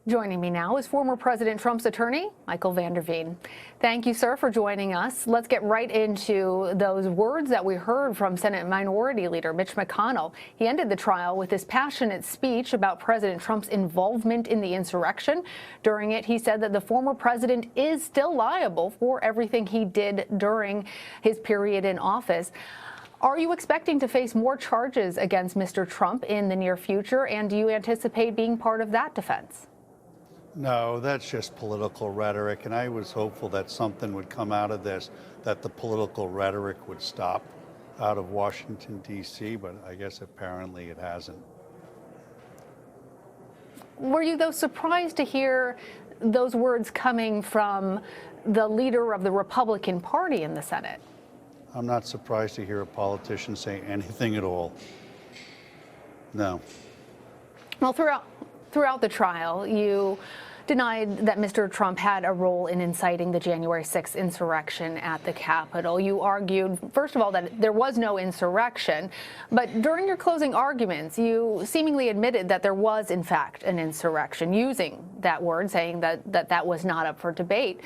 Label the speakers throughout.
Speaker 1: Joining me now is former President Trump's attorney, Michael van der Veen. Thank you, sir, for joining us. Let's get right into those words that we heard from Senate Minority Leader Mitch McConnell. He ended the trial with this passionate speech about President Trump's involvement in the insurrection. During it, he said that the former president is still liable for everything he did during his period in office. Are you expecting to face more charges against Mr. Trump in the near future, and do you anticipate being part of that defense?
Speaker 2: No, that's just political rhetoric, and I was hopeful that something would come out of this, that the political rhetoric would stop out of Washington, D.C., but I guess apparently it hasn't.
Speaker 1: Were you, though, surprised to hear those words coming from the leader of the Republican Party in the Senate?
Speaker 2: I'm not surprised to hear a politician say anything at all. No.
Speaker 1: Well, throughout the trial, you denied that Mr. Trump had a role in inciting the January 6th insurrection at the Capitol. You argued, first of all, that there was no insurrection, but during your closing arguments, you seemingly admitted that there was, in fact, an insurrection, using that word, saying that was not up for debate.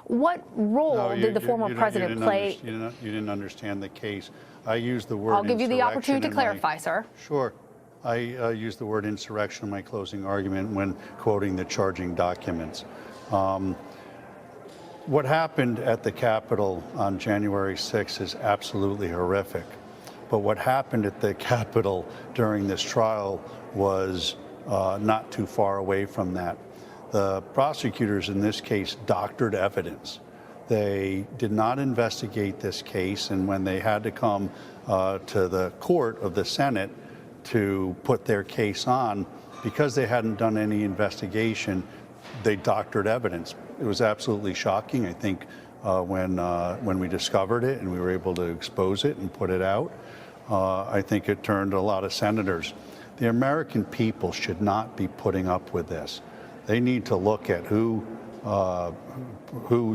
Speaker 1: What role did the former president play?
Speaker 2: You didn't understand the case. I used the word
Speaker 1: I'll give you the opportunity to clarify, sir.
Speaker 2: Sure. I used the word insurrection in my closing argument when quoting the charging documents. What happened at the Capitol on January 6th is absolutely horrific. But what happened at the Capitol during this trial was not too far away from that. The prosecutors in this case doctored evidence. They did not investigate this case, and when they had to come to the court of the Senate to put their case on, because they hadn't done any investigation, they doctored evidence. It was absolutely shocking. I think when we discovered it and we were able to expose it and put it out, I think it turned a lot of senators. The American people should not be putting up with this. They need to look at who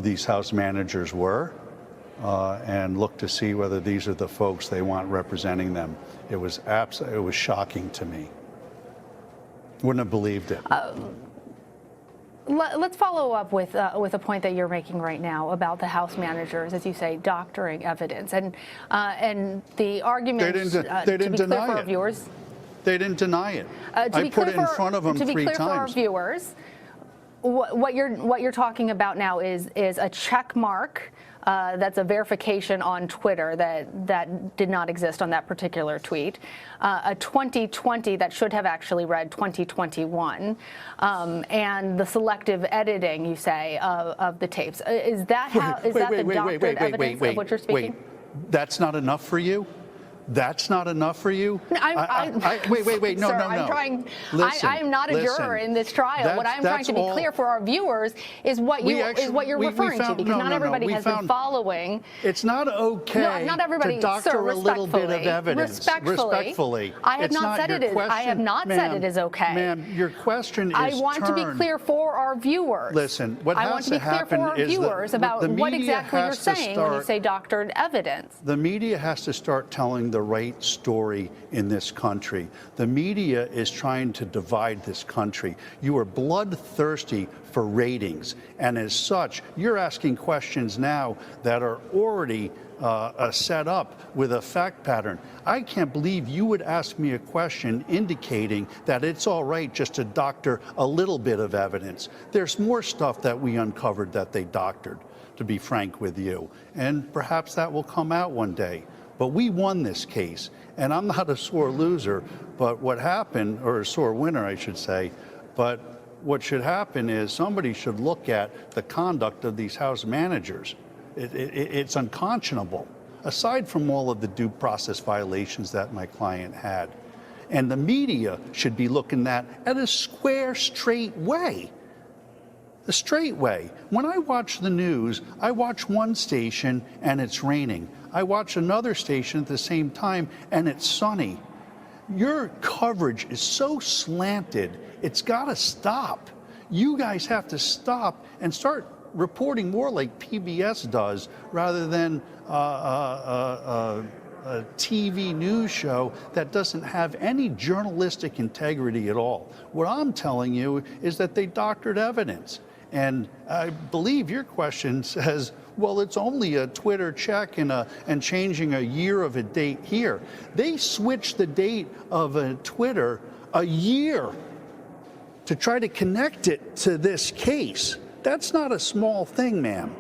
Speaker 2: these House managers were and look to see whether these are the folks they want representing them. It was shocking to me. Wouldn't have believed it.
Speaker 1: Let's follow up with a point that you're making right now about the House managers, as you say, doctoring evidence, and the argument.
Speaker 2: They didn't deny it.
Speaker 1: Our viewers,
Speaker 2: they didn't deny it. I put it in front of them 3 times.
Speaker 1: To be clear for our viewers, what you're talking about now is a check mark. That's a verification on Twitter that did not exist on that particular tweet. A 2020 that should have actually read 2021, and the selective editing, you say, of the tapes. Is that the doctored evidence of what you're speaking?
Speaker 2: Wait, that's not enough for you? That's not enough for you?
Speaker 1: Wait, no,
Speaker 2: sir,
Speaker 1: no. I am not a juror in this trial. What I'm trying to be clear for our viewers is what you're referring to, because not everybody has been following.
Speaker 2: It's not okay
Speaker 1: not everybody,
Speaker 2: to doctor
Speaker 1: sir,
Speaker 2: a little bit of evidence.
Speaker 1: Respectfully. I have not said it is okay.
Speaker 2: Ma'am, your question is
Speaker 1: I want to be clear for our viewers.
Speaker 2: Listen, what has to happen
Speaker 1: I want to be clear for our viewers about what exactly you're saying when you say doctored evidence.
Speaker 2: The media has to start telling the right story in this country. The media is trying to divide this country. You are bloodthirsty for ratings, and as such, you're asking questions now that are already set up with a fact pattern. I can't believe you would ask me a question indicating that it's all right just to doctor a little bit of evidence. There's more stuff that we uncovered that they doctored, to be frank with you, and perhaps that will come out one day. But we won this case, and I'm not a sore loser, but what happened, or a sore winner, I should say, but what should happen is somebody should look at the conduct of these House managers. It's unconscionable, aside from all of the due process violations that my client had. And the media should be looking at a square, straight way. The straight way. When I watch the news, I watch one station and it's raining. I watch another station at the same time and it's sunny. Your coverage is so slanted, it's got to stop. You guys have to stop and start reporting more like PBS does rather than a TV news show that doesn't have any journalistic integrity at all. What I'm telling you is that they doctored evidence. And I believe your question says, well, it's only a Twitter check and changing a year of a date here. They switched the date of a Twitter a year to try to connect it to this case. That's not a small thing, ma'am.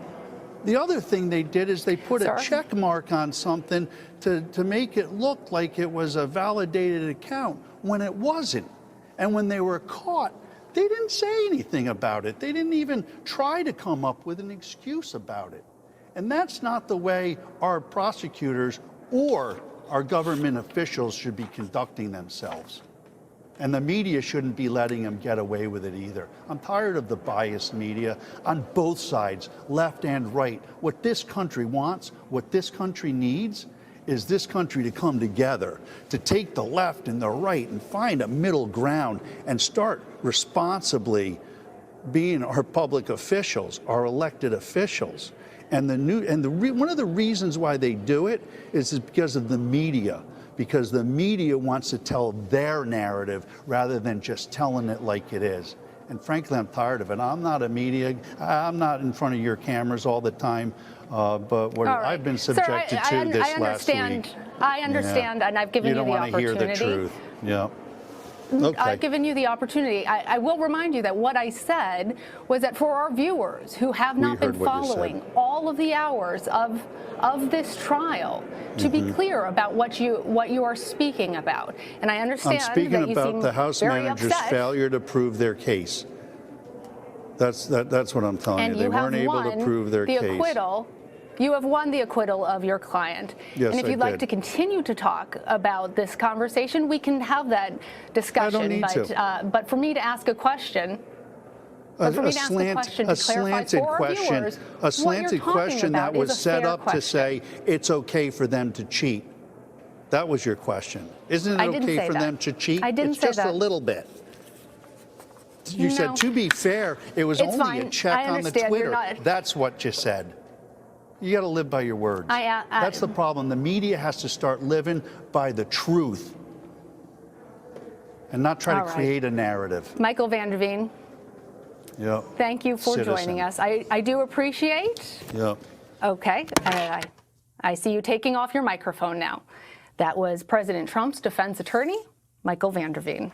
Speaker 2: The other thing they did is they put a check mark on something to make it look like it was a validated account when it wasn't. And when they were caught, they didn't say anything about it. They didn't even try to come up with an excuse about it. And that's not the way our prosecutors or our government officials should be conducting themselves. And the media shouldn't be letting them get away with it either. I'm tired of the biased media on both sides, left and right. What this country wants, what this country needs, is this country to come together, to take the left and the right and find a middle ground and start responsibly being our public officials, our elected officials. And one of the reasons why they do it is because of the media. Because the media wants to tell their narrative rather than just telling it like it is. And frankly, I'm tired of it. I'm not a media, I'm not in front of your cameras all the time, but what I've been subjected to this last week.
Speaker 1: I understand, and I've given you the opportunity.
Speaker 2: You don't want to hear the truth. Yeah. Okay.
Speaker 1: I've given you the opportunity. I will remind you that what I said was that for our viewers who have not been following all of the hours of this trial, to be clear about what you are speaking about. And I understand
Speaker 2: I'm speaking
Speaker 1: that you
Speaker 2: about
Speaker 1: seem
Speaker 2: the House
Speaker 1: very
Speaker 2: manager's
Speaker 1: upset.
Speaker 2: failure to prove their case. That's what I'm telling you. They weren't able to prove their case.
Speaker 1: You have won the acquittal of your client.
Speaker 2: Yes,
Speaker 1: and if you'd like to continue to talk about this conversation, we can have that discussion.
Speaker 2: I don't need to.
Speaker 1: But for me to ask a question,
Speaker 2: A slanted question that was set up to say it's okay for them to cheat. That was your question. Isn't it okay for them to cheat?
Speaker 1: I didn't say that.
Speaker 2: It's just a little bit. You said, to be fair, it was only a check on the Twitter. That's what you said. You got to live by your words. That's the problem. The media has to start living by the truth and not try to create a narrative.
Speaker 1: Michael Vanderveen.
Speaker 2: Yeah.
Speaker 1: Thank you for joining us. I do appreciate.
Speaker 2: Yeah.
Speaker 1: Okay. I see you taking off your microphone now. That was President Trump's defense attorney, Michael Vanderveen.